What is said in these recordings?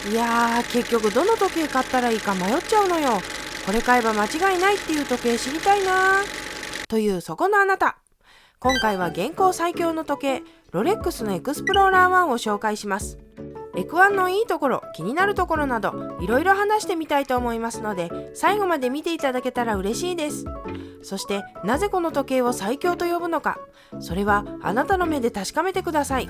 いやー、結局どの時計買ったらいいか迷っちゃうのよ。これ買えば間違いないっていう時計知りたいなというそこのあなた。今回は現行最強の時計、ロレックスのエクスプローラー1を紹介します。エクワンのいいところ、気になるところなど、いろいろ話してみたいと思いますので、最後まで見ていただけたら嬉しいです。そして、なぜこの時計を最強と呼ぶのか、それはあなたの目で確かめてください。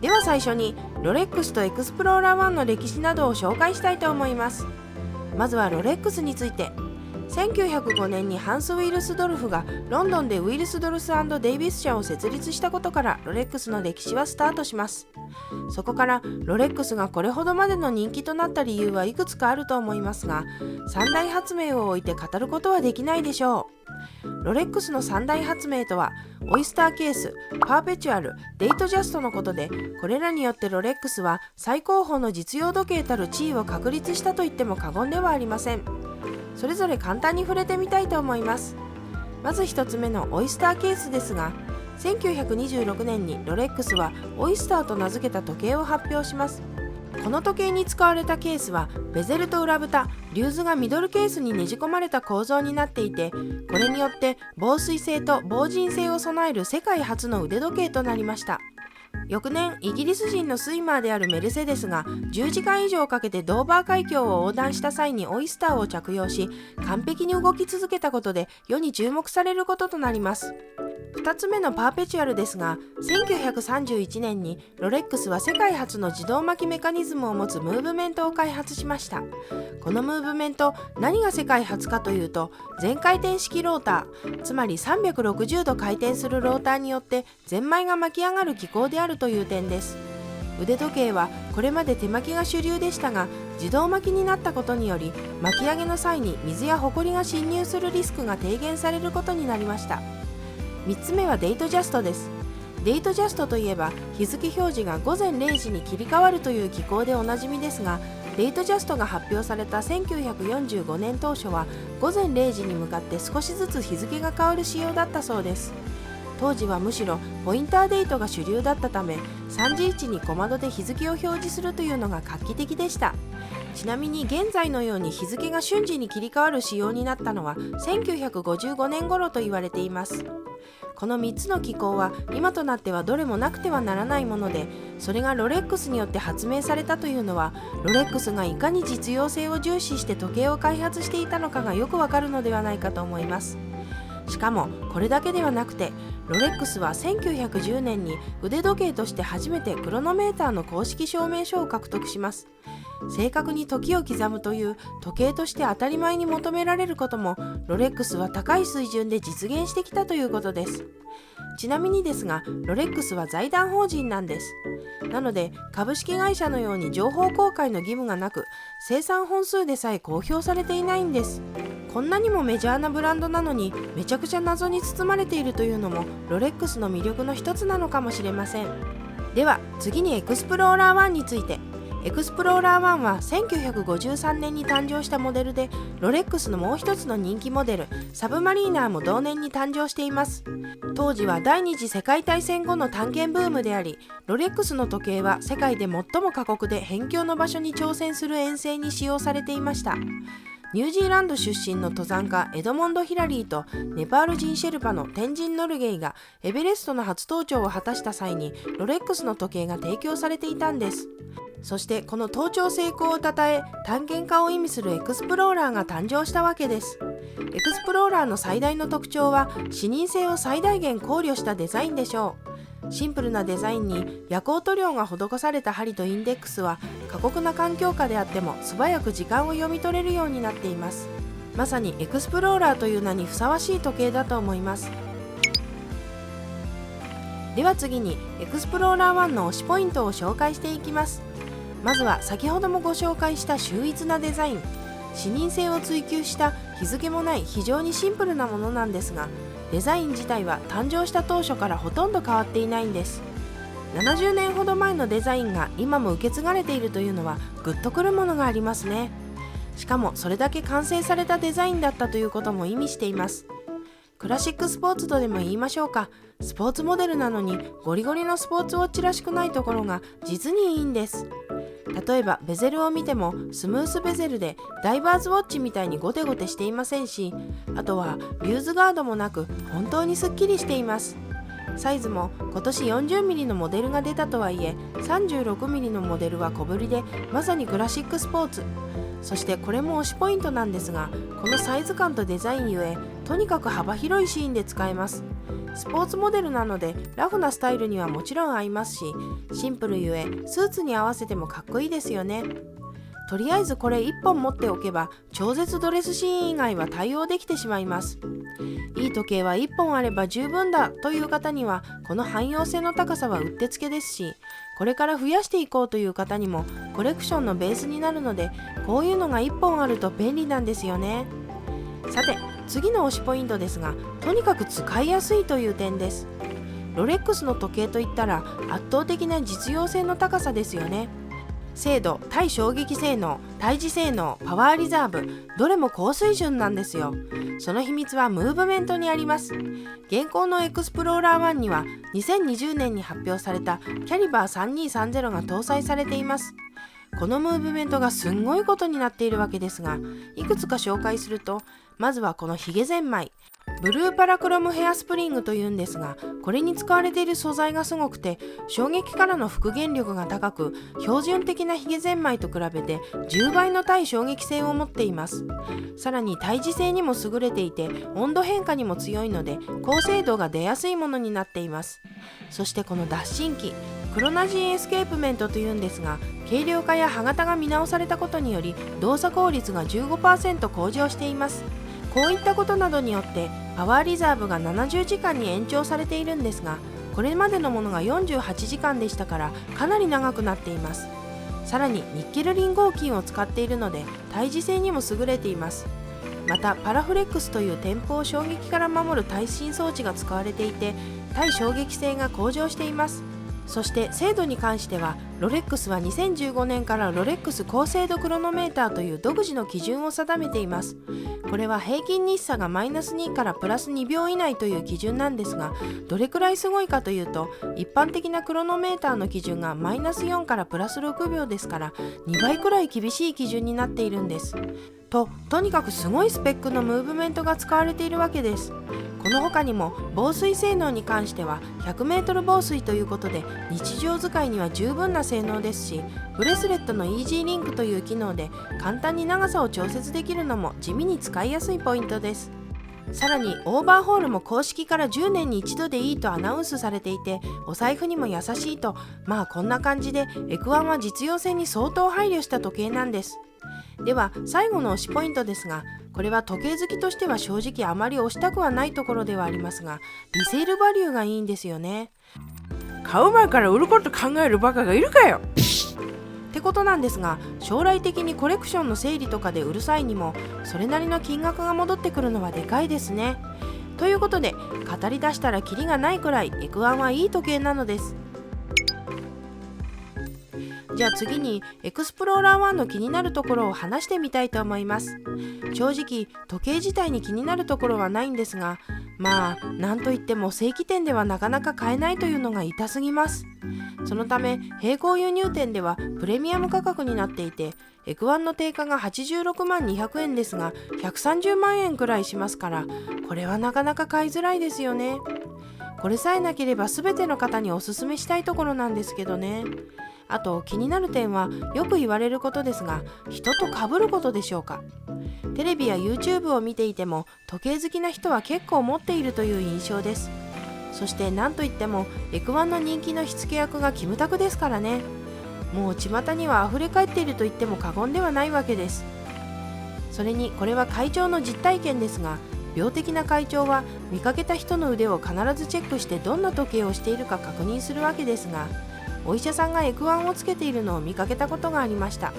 では最初に、ロレックスとエクスプローラー1の歴史などを紹介したいと思います。まずはロレックスについて。1905年にハンス・ウィルスドルフがロンドンでウィルスドルス&デイビス社を設立したことからロレックスの歴史はスタートします。そこからロレックスがこれほどまでの人気となった理由はいくつかあると思いますが、三大発明を置いて語ることはできないでしょう。ロレックスの三大発明とはオイスターケース、パーペチュアル、デイトジャストのことで、これらによってロレックスは最高峰の実用時計たる地位を確立したと言っても過言ではありません。それぞれ簡単に触れてみたいと思います。まず1つ目のオイスターケースですが、1926年にロレックスはオイスターと名付けた時計を発表します。この時計に使われたケースはベゼルと裏蓋、リューズがミドルケースにねじ込まれた構造になっていて、これによって防水性と防塵性を備える世界初の腕時計となりました。翌年、イギリス人のスイマーであるメルセデスが10時間以上かけてドーバー海峡を横断した際にオイスターを着用し、完璧に動き続けたことで世に注目されることとなります。2つ目のパーペチュアルですが、1931年にロレックスは世界初の自動巻きメカニズムを持つムーブメントを開発しました。このムーブメント、何が世界初かというと、全回転式ローター、つまり360度回転するローターによってゼンマイが巻き上がる機構であるという点です。腕時計はこれまで手巻きが主流でしたが、自動巻きになったことにより、巻き上げの際に水やホコリが侵入するリスクが低減されることになりました。3つ目はデイトジャストです。デイトジャストといえば、日付表示が午前0時に切り替わるという機構でおなじみですが、デイトジャストが発表された1945年当初は午前0時に向かって少しずつ日付が変わる仕様だったそうです。当時はむしろポインターデートが主流だったため、3時位置に小窓で日付を表示するというのが画期的でした。ちなみに現在のように日付が瞬時に切り替わる仕様になったのは1955年頃と言われています。この3つの機構は今となってはどれもなくてはならないもので、それがロレックスによって発明されたというのは、ロレックスがいかに実用性を重視して時計を開発していたのかがよくわかるのではないかと思います。しかもこれだけではなくて、ロレックスは1910年に腕時計として初めてクロノメーターの公式証明書を獲得します。正確に時を刻むという時計として当たり前に求められることも、ロレックスは高い水準で実現してきたということです。ちなみにですが、ロレックスは財団法人なんです。なので株式会社のように情報公開の義務がなく、生産本数でさえ公表されていないんです。こんなにもメジャーなブランドなのにめちゃくちゃ謎に包まれているというのもロレックスの魅力の一つなのかもしれません。では次にエクスプローラー1について。エクスプローラー1は1953年に誕生したモデルで、ロレックスのもう一つの人気モデルサブマリーナーも同年に誕生しています。当時は第二次世界大戦後の探検ブームであり、ロレックスの時計は世界で最も過酷で辺境の場所に挑戦する遠征に使用されていました。ニュージーランド出身の登山家エドモンド・ヒラリーとネパール人シェルパのテンジン・ノルゲイがエベレストの初登頂を果たした際にロレックスの時計が提供されていたんです。そしてこの登頂成功をたたえ、探検家を意味するエクスプローラーが誕生したわけです。エクスプローラーの最大の特徴は視認性を最大限考慮したデザインでしょう。シンプルなデザインに夜光塗料が施された針とインデックスは、過酷な環境下であっても素早く時間を読み取れるようになっています。まさにエクスプローラーという名にふさわしい時計だと思います。では次にエクスプローラー1の推しポイントを紹介していきます。まずは先ほどもご紹介した秀逸なデザイン。視認性を追求した日付もない非常にシンプルなものなんですが、デザイン自体は誕生した当初からほとんど変わっていないんです。70年ほど前のデザインが今も受け継がれているというのはグッとくるものがありますね。しかもそれだけ完成されたデザインだったということも意味しています。クラシックスポーツとでも言いましょうか。スポーツモデルなのにゴリゴリのスポーツウォッチらしくないところが実にいいんです。例えばベゼルを見てもスムースベゼルでダイバーズウォッチみたいにゴテゴテしていませんし、あとはリューズガードもなく本当にすっきりしています。サイズも今年 40mm のモデルが出たとはいえ 36mm のモデルは小ぶりでまさにクラシックスポーツ。そしてこれも推しポイントなんですが、このサイズ感とデザインゆえとにかく幅広いシーンで使えます。スポーツモデルなのでラフなスタイルにはもちろん合いますし、シンプルゆえスーツに合わせてもかっこいいですよね。とりあえずこれ1本持っておけば超絶ドレスシーン以外は対応できてしまいます。いい時計は1本あれば十分だという方にはこの汎用性の高さはうってつけですし、これから増やしていこうという方にもコレクションのベースになるので、こういうのが1本あると便利なんですよね。さて次の推しポイントですが、とにかく使いやすいという点です。ロレックスの時計といったら圧倒的な実用性の高さですよね。精度、対衝撃性能、対峙性能、パワーリザーブ、どれも高水準なんですよ。その秘密はムーブメントにあります。現行のエクスプローラー1には2020年に発表されたキャリバー3230が搭載されています。このムーブメントがすんごいことになっているわけですが、いくつか紹介すると、まずはこのヒゲゼンマイ、ブルーパラクロムヘアスプリングというんですが、これに使われている素材がすごくて衝撃からの復元力が高く、標準的なヒゲゼンマイと比べて10倍の対衝撃性を持っています。さらに対峙性にも優れていて温度変化にも強いので高精度が出やすいものになっています。そしてこの脱震器、クロナジンエスケープメントというんですが、軽量化や歯型が見直されたことにより動作効率が 15% 向上しています。こういったことなどによってパワーリザーブが70時間に延長されているんですが、これまでのものが48時間でしたからかなり長くなっています。さらにニッケルリン合金を使っているので対峙性にも優れています。またパラフレックスという天保を衝撃から守る耐震装置が使われていて対衝撃性が向上しています。そして精度に関してはロレックスは2015年からロレックス高精度クロノメーターという独自の基準を定めています。これは平均日差がマイナス2からプラス2秒以内という基準なんですが、どれくらいすごいかというと、一般的なクロノメーターの基準がマイナス4からプラス6秒ですから2倍くらい厳しい基準になっているんです。とにかくすごいスペックのムーブメントが使われているわけです。この他にも防水性能に関しては 100m 防水ということで日常使いには十分な性能ですし、ブレスレットのイージーリンクという機能で簡単に長さを調節できるのも地味に使いやすいポイントです。さらにオーバーホールも公式から10年に一度でいいとアナウンスされていて、お財布にも優しいと、まあこんな感じでエクワンは実用性に相当配慮した時計なんです。では最後の推しポイントですが、これは時計好きとしては正直あまり推したくはないところではありますが、リセールバリューがいいんですよね。買う前から売ること考えるバカがいるかよってことなんですが、将来的にコレクションの整理とかで売る際にもそれなりの金額が戻ってくるのはでかいですね。ということで語り出したらキリがないくらいエクワンはいい時計なのです。じゃあ次にエクスプローラー1の気になるところを話してみたいと思います。正直時計自体に気になるところはないんですが、まあなんといっても正規店ではなかなか買えないというのが痛すぎます。そのため並行輸入店ではプレミアム価格になっていて、エクワンの定価が86万200円ですが130万円くらいしますから、これはなかなか買いづらいですよね。これさえなければ全ての方におすすめしたいところなんですけどね。あと気になる点はよく言われることですが、人と被ることでしょうか。テレビや YouTube を見ていても時計好きな人は結構持っているという印象です。そして何といってもエクワンの人気の火付け役がキムタクですからね。もう巷には溢れ返っていると言っても過言ではないわけです。それにこれは会長の実体験ですが、病的な会長は見かけた人の腕を必ずチェックしてどんな時計をしているか確認するわけですが、お医者さんがエクワンをつけているのを見かけたことがありました。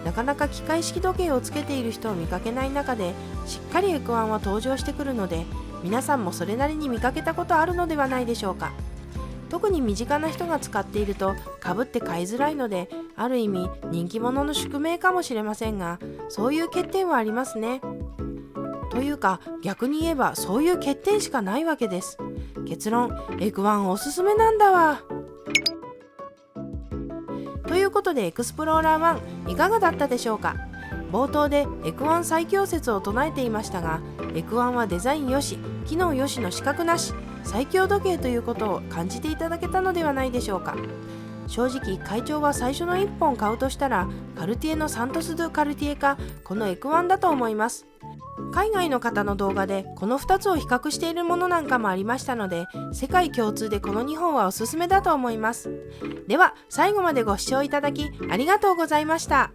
なかなか機械式時計をつけている人を見かけない中でしっかりエクワンは登場してくるので、皆さんもそれなりに見かけたことあるのではないでしょうか。特に身近な人が使っていると被って買いづらいので、ある意味人気者の宿命かもしれませんが、そういう欠点はありますね。というか逆に言えばそういう欠点しかないわけです。結論、エクワンおすすめなんだわ。ということでエクスプローラー1いかがだったでしょうか。冒頭でエクワン最強説を唱えていましたが、エクワンはデザインよし機能よしの資格なし最強時計ということを感じていただけたのではないでしょうか。正直会長は最初の1本買うとしたらカルティエのサントス・ドゥ・カルティエかこのエクワンだと思います。海外の方の動画でこの2つを比較しているものなんかもありましたので、世界共通でこの2本はおすすめだと思います。では最後までご視聴いただきありがとうございました。